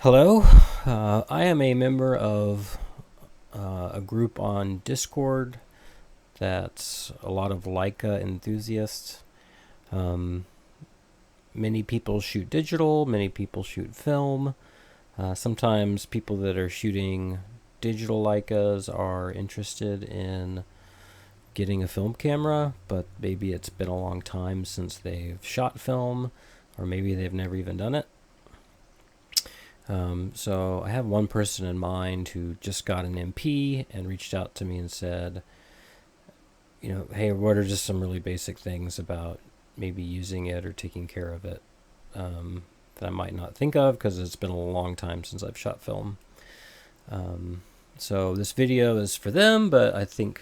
Hello, I am a member of a group on Discord that's a lot of Leica enthusiasts. Um, Many people shoot digital, many people shoot film. Sometimes people that are shooting digital Leicas are interested in getting a film camera, but maybe it's been a long time since they've shot film, or maybe they've never even done it. So I have one person in mind who just got an MP and reached out to me and said, hey, what are just some really basic things about maybe using it or taking care of it that I might not think of because it's been a long time since I've shot film. So this video is for them, but I think,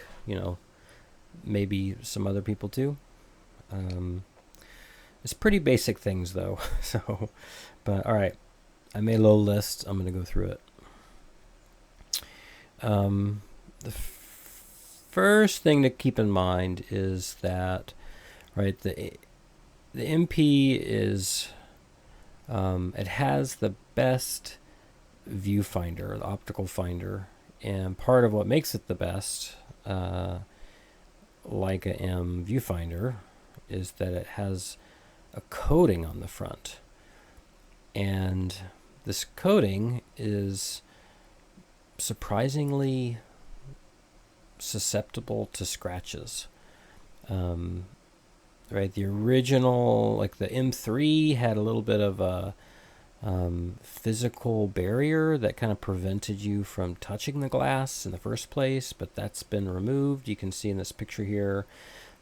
maybe some other people too. It's pretty basic things though. But all right. I made a little list. I'm going to go through it. The first thing to keep in mind is that, right, the MP is, it has the best viewfinder, the optical finder, and part of what makes it the best, Leica M viewfinder, is that it has a coating on the front. And this coating is surprisingly susceptible to scratches. Right, the original, like the M3, had a little bit of a physical barrier that kind of prevented you from touching the glass in the first place, but that's been removed. You can see in this picture here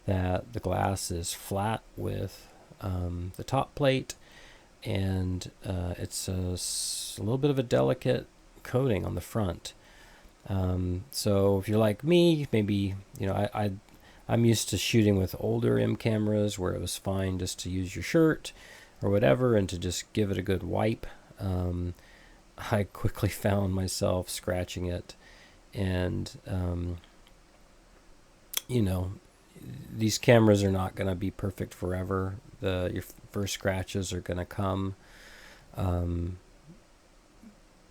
that the glass is flat with the top plate, and it's a little bit of a delicate coating on the front. So if you're like me, maybe I'm used to shooting with older M cameras where it was fine just to use your shirt or whatever and to just give it a good wipe. I quickly found myself scratching it, and these cameras are not going to be perfect forever. Your first scratches are going to come,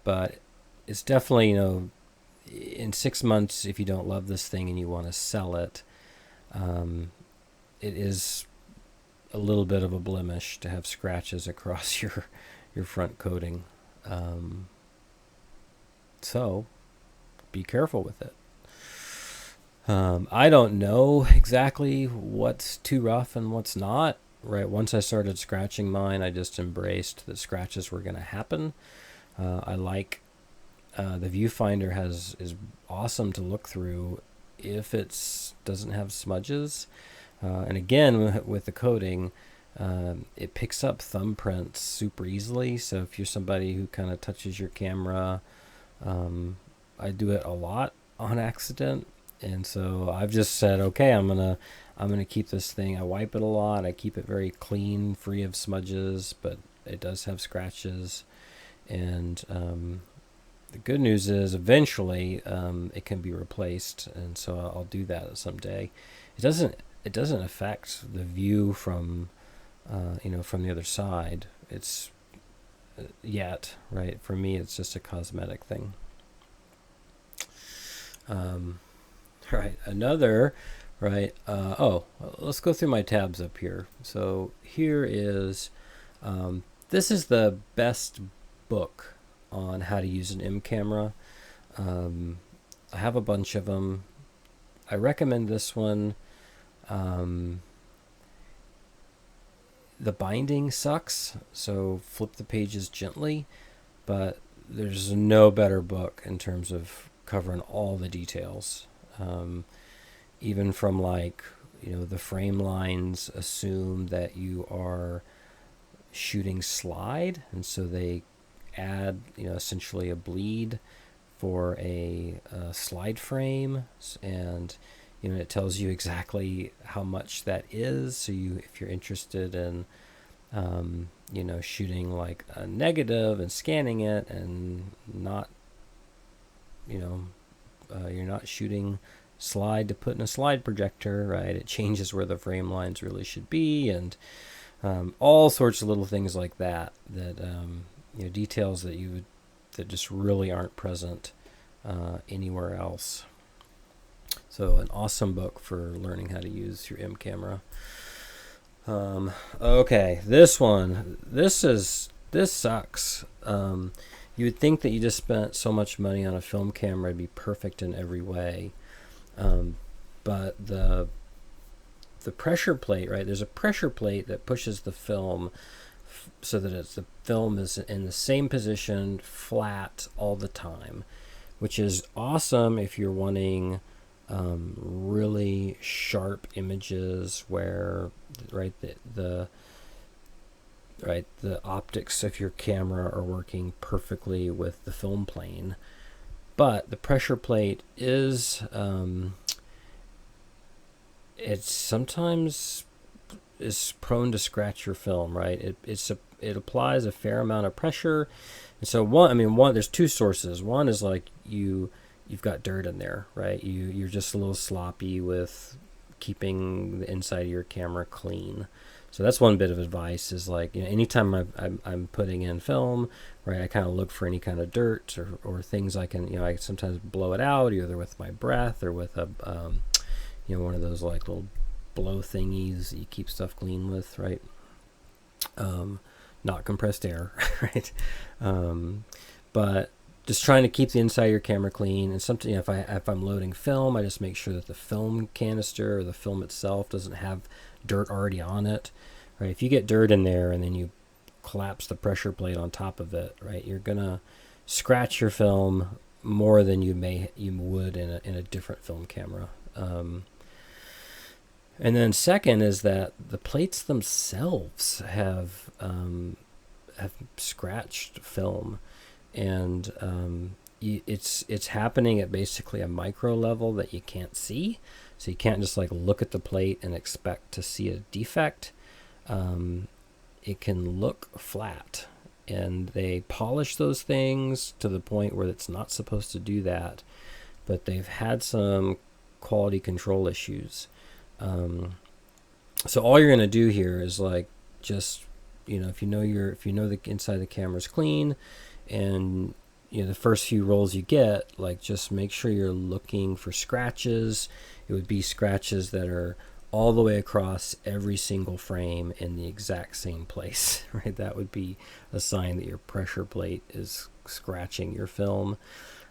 but it's definitely, in 6 months, if you don't love this thing and you want to sell it, it is a little bit of a blemish to have scratches across your front coating. So be careful with it. I don't know exactly what's too rough and what's not. Right, once I started scratching mine, I just embraced that scratches were going to happen. I like the viewfinder is awesome to look through if it doesn't have smudges. And again, with the coating, it picks up thumbprints super easily. So if you're somebody who kind of touches your camera, I do it a lot on accident. And so I've just said, okay, I'm gonna keep this thing. I wipe it a lot. I keep it very clean, free of smudges, but it does have scratches. And the good news is eventually it can be replaced, and so I'll do that someday. It doesn't affect the view from from the other side. It's yet, right? For me, it's just a cosmetic thing. Right, another, right? Let's go through my tabs up here. So here is, this is the best book on how to use an M camera. I have a bunch of them. I recommend this one. The binding sucks, so flip the pages gently, but there's no better book in terms of covering all the details. Even from the frame lines assume that you are shooting slide, and so they add essentially a bleed for a slide frame, and it tells you exactly how much that is. So if you're interested in shooting like a negative and scanning it, and not you're not shooting slide to put in a slide projector, right? It changes where the frame lines really should be, and all sorts of little things like that details that you would that just really aren't present anywhere else. So an awesome book for learning how to use your M camera. Okay, this one. This sucks. You would think that you just spent so much money on a film camera to be perfect in every way, but the pressure plate, right? There's a pressure plate that pushes the film so that the film is in the same position, flat all the time, which is awesome if you're wanting really sharp images where, right, the optics of your camera are working perfectly with the film plane. But the pressure plate is it's sometimes is prone to scratch your film, right? It applies a fair amount of pressure, and so there's two sources. One is like you've got dirt in there, right? You're just a little sloppy with keeping the inside of your camera clean. So that's one bit of advice is like, anytime I'm putting in film, right, I kind of look for any kind of dirt or things I can, I sometimes blow it out either with my breath or with a, one of those like little blow thingies that you keep stuff clean with, right? Not compressed air, right? But just trying to keep the inside of your camera clean. And something, if I'm loading film, I just make sure that the film canister or the film itself doesn't have dirt already on it, right? If you get dirt in there and then you collapse the pressure plate on top of it, right, you're gonna scratch your film more than you would in a different film camera. And then second is that the plates themselves have scratched film, and it's happening at basically a micro level that you can't see. So you can't just like look at the plate and expect to see a defect. It can look flat, and they polish those things to the point where it's not supposed to do that, but they've had some quality control issues. So all you're going to do here is like just, if you know the inside of the camera's clean, and the first few rolls you get, like just make sure you're looking for scratches. It would be scratches that are all the way across every single frame in the exact same place, right? That would be a sign that your pressure plate is scratching your film.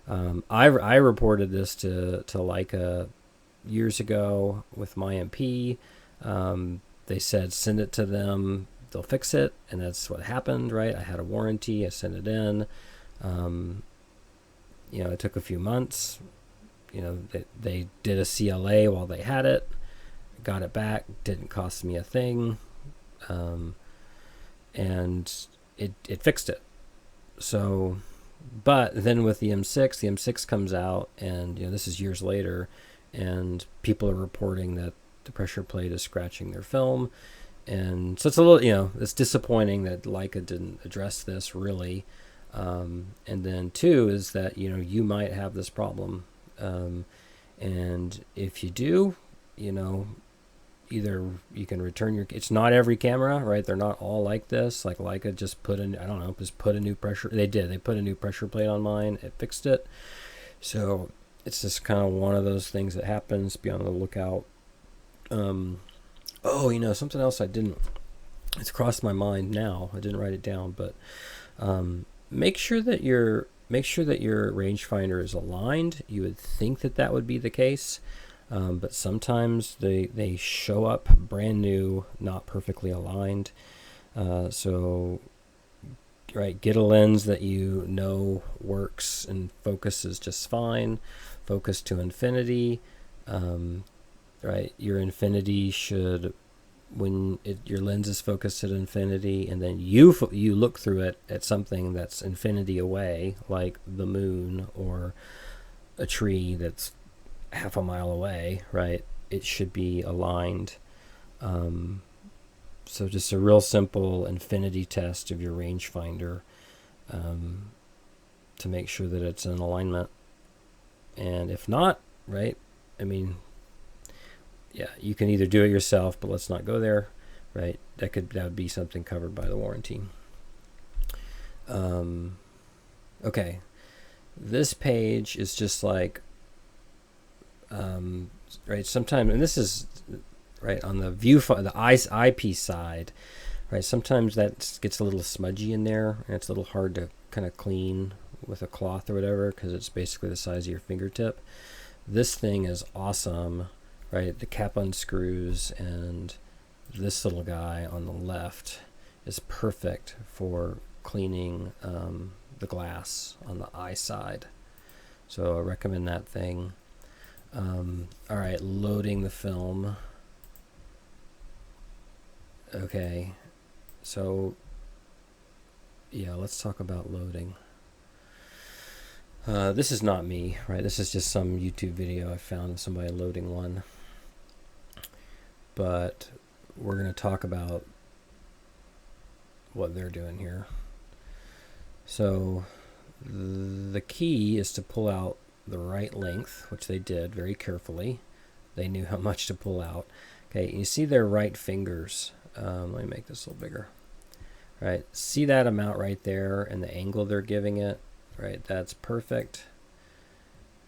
I reported this to Leica years ago with my MP. They said send it to them, they'll fix it, and that's what happened, right? I had a warranty, I sent it in. It took a few months. They did a CLA while they had it, got it back, didn't cost me a thing, and it fixed it. So, but then with the M6 comes out, and this is years later, and people are reporting that the pressure plate is scratching their film. And so it's a little, it's disappointing that Leica didn't address this really. And then two is that, you might have this problem. And if you do, either you can return it's not every camera, right? They're not all like this. Like Leica just put a new pressure. They put a new pressure plate on mine. It fixed it. So it's just kind of one of those things that happens. Be on the lookout. Something else it's crossed my mind now. I didn't write it down, but make sure that your rangefinder is aligned. You would think that would be the case, but sometimes they show up brand new, not perfectly aligned. So get a lens that works and focuses just fine. Focus to infinity. Your infinity should, when your lens is focused at infinity, and then you look through it at something that's infinity away, like the moon or a tree that's half a mile away, right? It should be aligned. So just a real simple infinity test of your rangefinder to make sure that it's in alignment. And if not, right, you can either do it yourself, but let's not go there, right? That would be something covered by the warranty. Okay, this page is just like, right, sometimes, and this is, right, on the the eyepiece side, right, sometimes that gets a little smudgy in there, and it's a little hard to kind of clean with a cloth or whatever, because it's basically the size of your fingertip. This thing is awesome, right? The cap unscrews, and this little guy on the left is perfect for cleaning the glass on the eye side. So I recommend that thing. All right, loading the film. Okay, so yeah, let's talk about loading. This is not me, right? This is just some YouTube video I found of somebody loading one. But we're going to talk about what they're doing here. So the key is to pull out the right length, which they did very carefully. They knew how much to pull out. Okay, you see their right fingers. Let me make this a little bigger. Right, see that amount right there and the angle they're giving it. Right, that's perfect.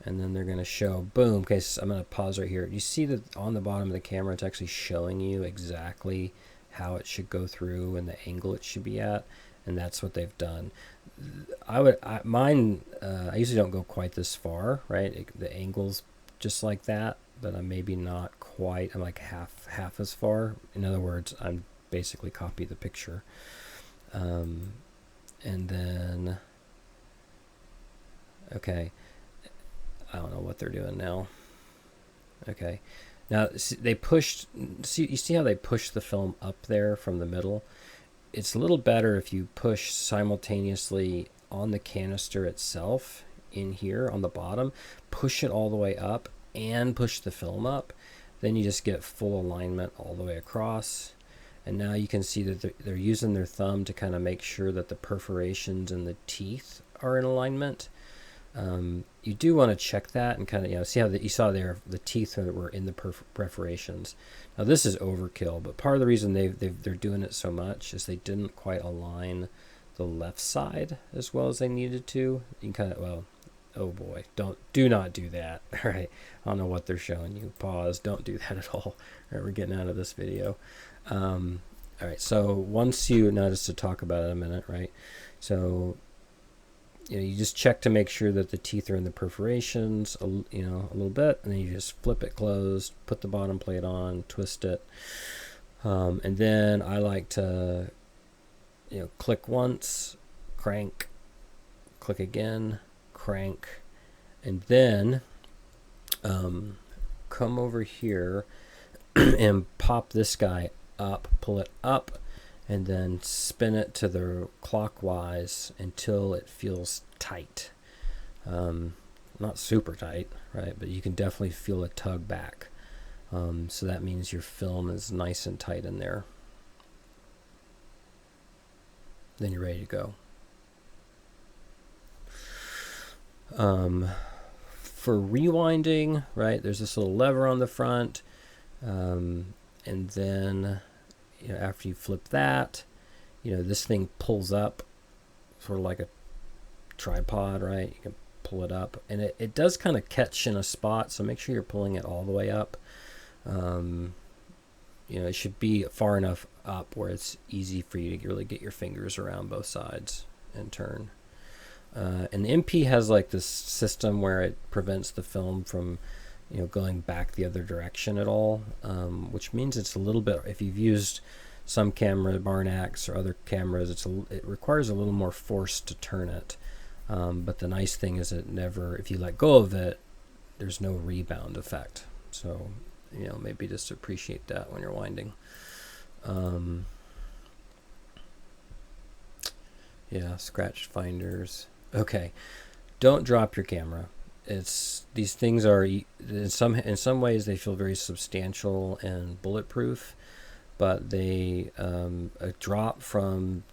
And then they're going to show, boom. Okay, so I'm going to pause right here. You see that on the bottom of the camera, it's actually showing you exactly how it should go through and the angle it should be at, and that's what they've done. I usually don't go quite this far, right? The angle's just like that, but I'm maybe not quite. I'm like half as far. In other words, I'm basically copy the picture, and then. Okay, I don't know what they're doing now. Okay, now they pushed. You see how they push the film up there from the middle? It's a little better if you push simultaneously on the canister itself in here on the bottom. Push it all the way up and push the film up. Then you just get full alignment all the way across. And now you can see that they're using their thumb to kind of make sure that the perforations and the teeth are in alignment. You do want to check that and kind of, see how you saw there the teeth that were in the perforations. Now this is overkill, but part of the reason they're doing it so much is they didn't quite align the left side as well as they needed to. You can kind of, well, oh boy, do not do that. All right, I don't know what they're showing you. Pause. Don't do that at all. All right, we're getting out of this video. All right, so once you notice to talk about it a minute, right? So. You just check to make sure that the teeth are in the perforations, a little bit, and then you just flip it closed, put the bottom plate on, twist it, and then I like to, click once, crank, click again, crank, and then come over here and pop this guy up, pull it up, and then spin it to the clockwise until it feels tight. Not super tight, right? But you can definitely feel a tug back. So that means your film is nice and tight in there. Then you're ready to go. For rewinding, right, there's this little lever on the front. And then... after you flip that, this thing pulls up sort of like a tripod, right? You can pull it up, and it does kind of catch in a spot, so make sure you're pulling it all the way up. It should be far enough up where it's easy for you to really get your fingers around both sides and turn. And the MP has like this system where it prevents the film from going back the other direction at all, which means it's a little bit, if you've used some camera, Barnax or other cameras, it requires a little more force to turn it. But the nice thing is if you let go of it, there's no rebound effect. So, maybe just appreciate that when you're winding. Yeah, scratch finders. Okay, don't drop your camera. These things are in some ways they feel very substantial and bulletproof, but they a drop from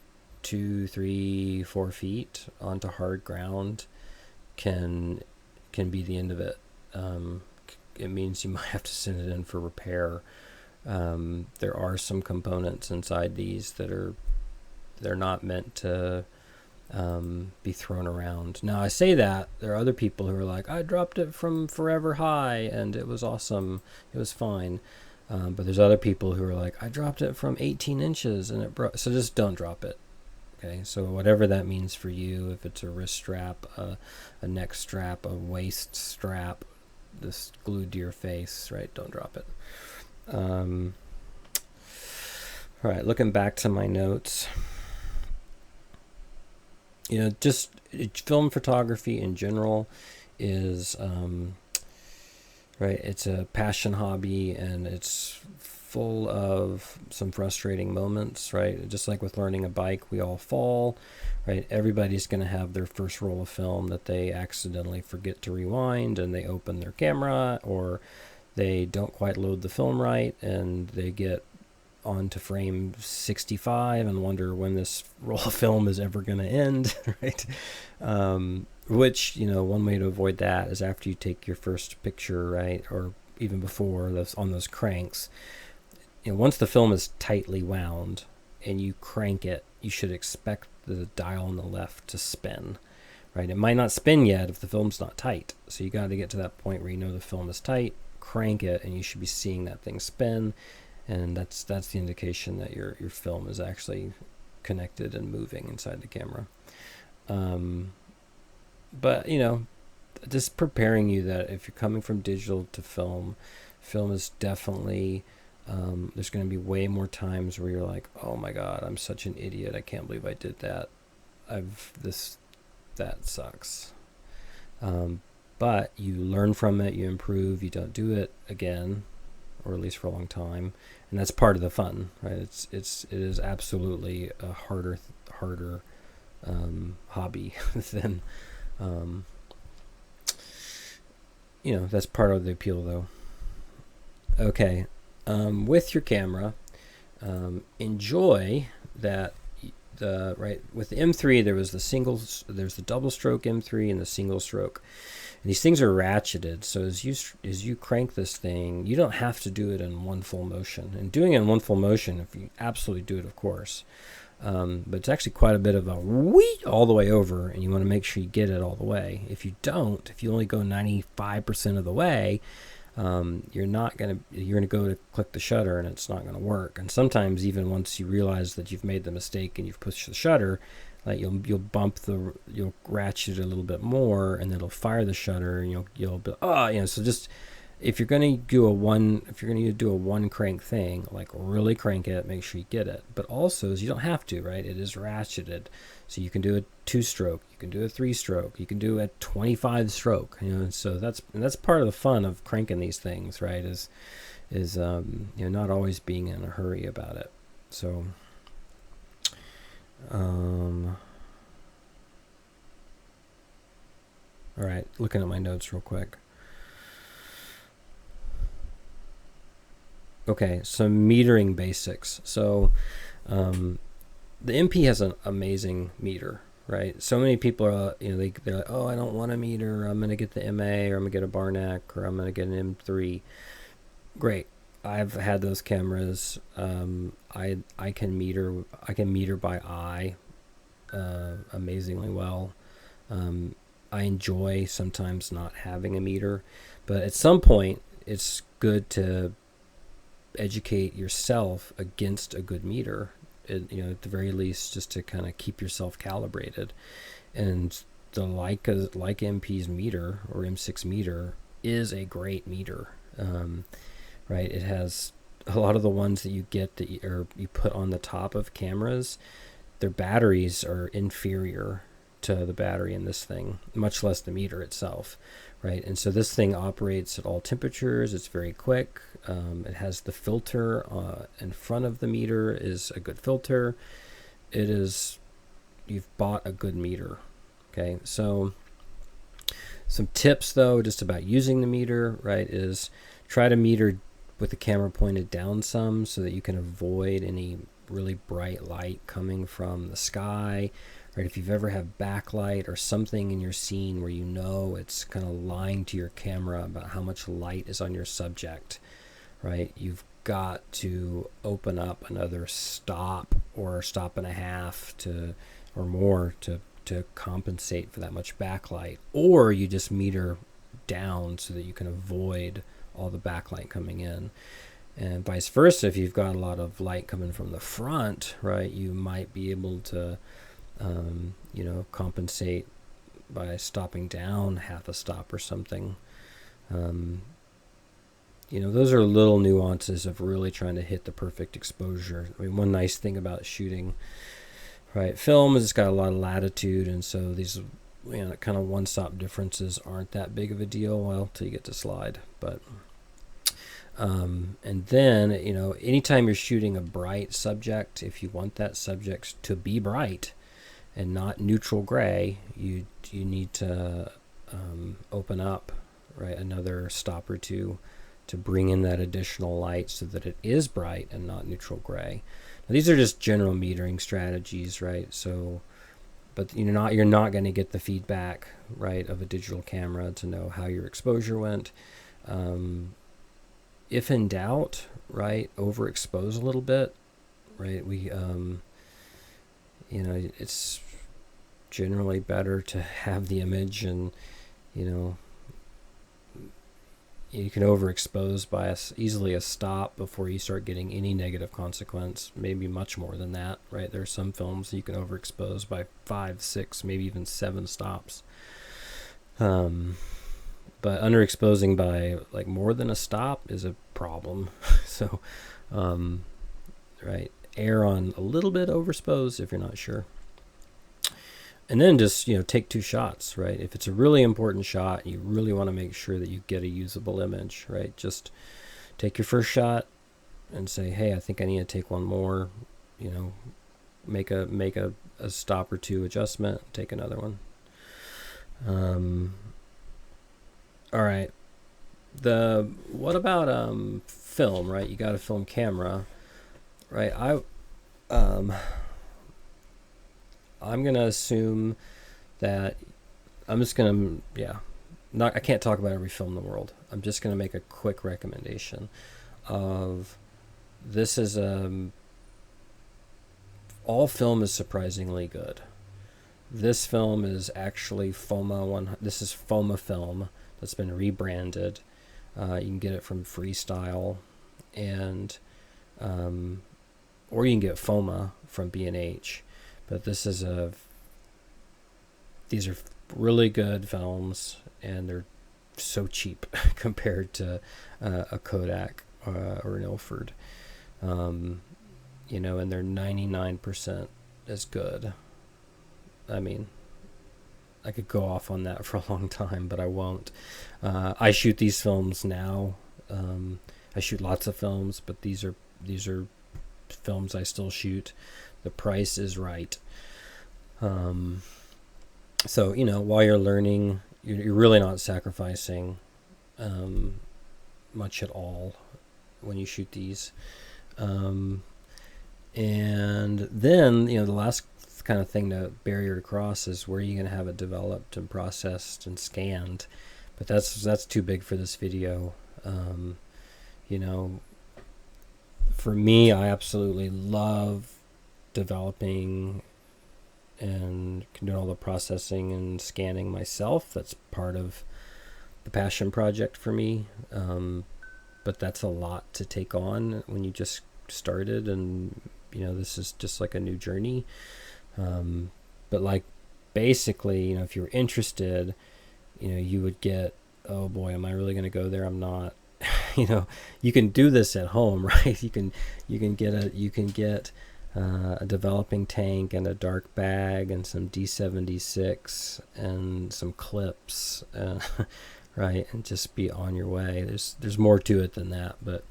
2, 3, 4 feet onto hard ground can be the end of it. It means you might have to send it in for repair. There are some components inside these that they're not meant to be thrown around. Now I say that there are other people who are like, I dropped it from forever high and it was awesome, it was fine. But there's other people who are like, I dropped it from 18 inches and it broke. So just don't drop it. Okay, so whatever that means for you, if it's a wrist strap, a neck strap, a waist strap, this glued to your face, right? Don't drop it. All right, looking back to my notes. Just film photography in general is, right, it's a passion hobby and it's full of some frustrating moments, right? Just like with learning a bike, we all fall, right? Everybody's going to have their first roll of film that they accidentally forget to rewind and they open their camera, or they don't quite load the film right and they get onto frame 65 and wonder when this roll of film is ever going to end, right? Which, one way to avoid that is after you take your first picture, right, or even before those, on those cranks, once the film is tightly wound and you crank it, you should expect the dial on the left to spin, right? It might not spin yet if the film's not tight. So you got to get to that point where the film is tight, crank it, and you should be seeing that thing spin. And that's the indication that your film is actually connected and moving inside the camera. But, just preparing you that if you're coming from digital to film is definitely... there's going to be way more times where you're like, oh my god, I'm such an idiot, I can't believe I did that, that sucks. But you learn from it, you improve, you don't do it again, or at least for a long time, and that's part of the fun, right? It is absolutely a harder hobby than that's part of the appeal, though. Okay. With your camera, enjoy that. Right, with the M3 there's the double stroke M3 and the single stroke, and these things are ratcheted, so as you crank this thing, you don't have to do it in one full motion. And doing it in one full motion, if you absolutely do it, of course, but it's actually quite a bit of a whee all the way over, and you want to make sure you get it all the way. If you only go 95% of the way, you're gonna go to click the shutter and it's not gonna work. And sometimes even once you realize that you've made the mistake and you've pushed the shutter, like you'll ratchet it a little bit more and it'll fire the shutter, and you'll be, so just if you're gonna do a one crank thing, like really crank it, make sure you get it. But also, you don't have to, right? It is ratcheted, so you can do a 2-stroke, you can do a 3-stroke, you can do a 25-stroke. So that's part of the fun of cranking these things, right? Is not always being in a hurry about it. So, all right, looking at my notes real quick. Okay, some metering basics. So the MP has an amazing meter, right? So many people are, they're like, oh, I don't want a meter, I'm going to get the MA, or I'm going to get a Barnack, or I'm going to get an M3. Great. I've had those cameras. I can meter by eye amazingly well. I enjoy sometimes not having a meter, but at some point it's good to educate yourself against a good meter, at the very least, just to kind of keep yourself calibrated. And the Leica MP's meter, or M6 meter, is a great meter, right? It has a lot of the ones that you get that you put on the top of cameras, their batteries are inferior to the battery in this thing, much less the meter itself, right? And so this thing operates at all temperatures. It's very quick. It has the filter in front of the meter is a good filter. You've bought a good meter. Okay, so some tips though, just about using the meter, right, is try to meter with the camera pointed down some so that you can avoid any really bright light coming from the sky. Right, if you've ever had backlight or something in your scene where it's kind of lying to your camera about how much light is on your subject, right, you've got to open up another stop or stop and a half or more to to compensate for that much backlight, or you just meter down so that you can avoid all the backlight coming in. And vice versa, if you've got a lot of light coming from the front, right, you might be able to, compensate by stopping down half a stop or something. Those are little nuances of really trying to hit the perfect exposure. I mean, one nice thing about shooting, right, film is it's got a lot of latitude, and so these, kind of one-stop differences aren't that big of a deal, well, till you get to slide. But and then, anytime you're shooting a bright subject, if you want that subject to be bright and not neutral gray, you need to open up, right, another stop or two to bring in that additional light so that it is bright and not neutral gray. Now, these are just general metering strategies, right? So, but you're not going to get the feedback, right, of a digital camera to know how your exposure went. If in doubt, right, overexpose a little bit, right? It's generally better to have the image, and you can overexpose by easily a stop before you start getting any negative consequence, maybe much more than that, right? There are some films you can overexpose by 5, 6, maybe even 7 stops. But underexposing by like more than a stop is a problem. So, right, err on a little bit overexposed if you're not sure. And then just, take 2 shots, right? If it's a really important shot, you really want to make sure that you get a usable image, right? Just take your first shot and say, hey, I think I need to take one more, make a stop or 2 adjustment, take another one. All right. What about film, right? You got a film camera, right? I'm gonna assume that I can't talk about every film in the world. I'm just gonna make a quick recommendation of this is all film is surprisingly good. This film is actually FOMA this is FOMA film that's been rebranded. You can get it from Freestyle, and or you can get FOMA from B&H. But these are really good films, and they're so cheap compared to a Kodak or an Ilford. And they're 99% as good. I mean, I could go off on that for a long time, but I won't. I shoot these films now. I shoot lots of films, but these are films I still shoot. The price is right. So, while you're learning, you're really not sacrificing much at all when you shoot these. And then, the last kind of thing to barrier to cross is where you're going to have it developed and processed and scanned. But that's too big for this video. For me, I absolutely love developing and doing all the processing and scanning myself. That's part of the passion project for me. But that's a lot to take on when you just started, and this is just like a new journey. But like basically, if you're interested, you would get, oh boy, am I really going to go there? I'm not. You can do this at home, right? You can get a developing tank and a dark bag and some D76 and some clips, right? And just be on your way. There's more to it than that, but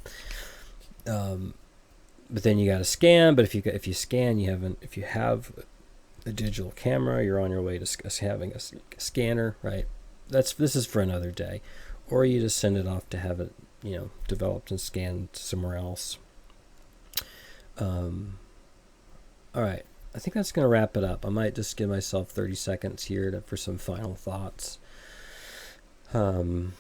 then you got to scan. But if you scan, if you have a digital camera, you're on your way to having a scanner, right? This is for another day, or you just send it off to have it, developed and scanned somewhere else. All right, I think that's going to wrap it up. I might just give myself 30 seconds here for some final thoughts. Do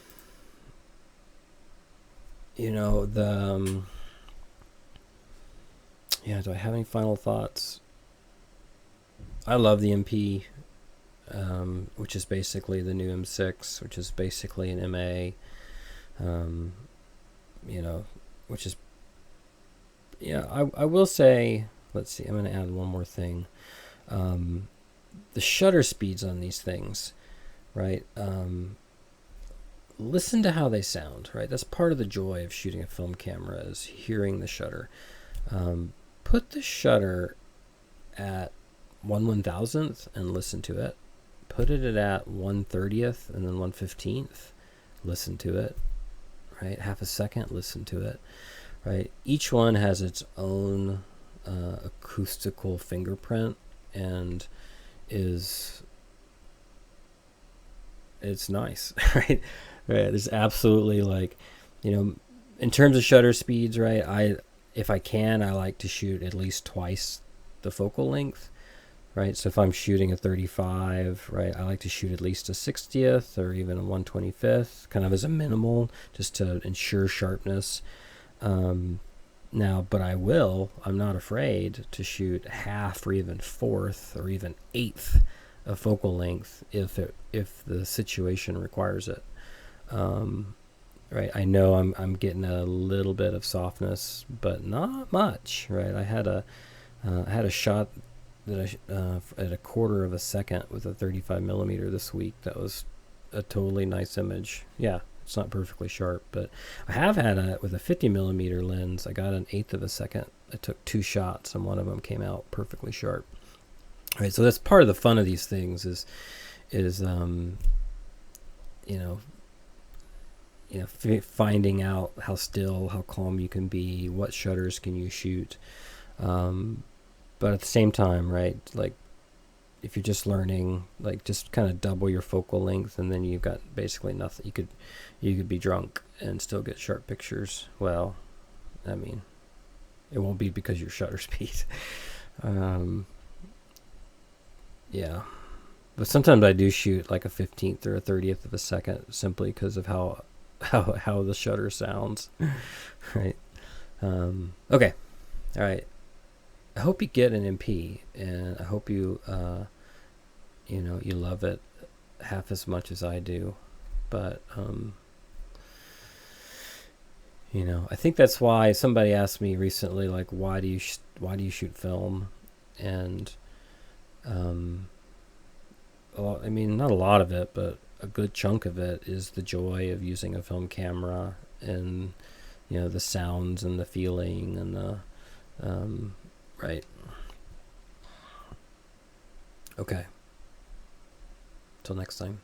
I have any final thoughts? I love the MP. which is basically the new M6, which is basically an MA, which is, I will say, let's see, I'm going to add one more thing. The shutter speeds on these things, right? Listen to how they sound, right? That's part of the joy of shooting a film camera, is hearing the shutter. Put the shutter at 1/1000th and listen to it. Put it at 1/30th and then 1/15th. Listen to it, right? Half a second, listen to it, right? Each one has its own acoustical fingerprint, and it's nice, right? Right. There's absolutely, like, in terms of shutter speeds, right? If I can, I like to shoot at least twice the focal length, right? So if I'm shooting a 35, right, I like to shoot at least a 60th or even a 125th, kind of as a minimal, just to ensure sharpness. Now, but I'm not afraid to shoot half or even fourth or even eighth of focal length if the situation requires it. Right, I know I'm getting a little bit of softness, but not much, right? I had a shot that at a quarter of a second with a 35 millimeter this week. That was a totally nice image. Yeah, it's not perfectly sharp, but I have had with a 50 millimeter lens. I got an eighth of a second. I took 2 shots, and one of them came out perfectly sharp. Right, so that's part of the fun of these things is finding out how still, how calm you can be, what shutters can you shoot. But at the same time, right, like, if you're just learning, like, just kind of double your focal length, and then you've got basically nothing. You could be drunk and still get sharp pictures. Well, I mean, it won't be because your shutter speed. Yeah. But sometimes I do shoot like a 15th or a 30th of a second, simply because of how the shutter sounds. Right. Okay. All right. I hope you get an MP, and I hope you you love it half as much as I do. But I think that's why somebody asked me recently, like, why do you shoot film? And I mean, not a lot of it, but a good chunk of it is the joy of using a film camera, and the sounds and the feeling and the right. Okay. Till next time.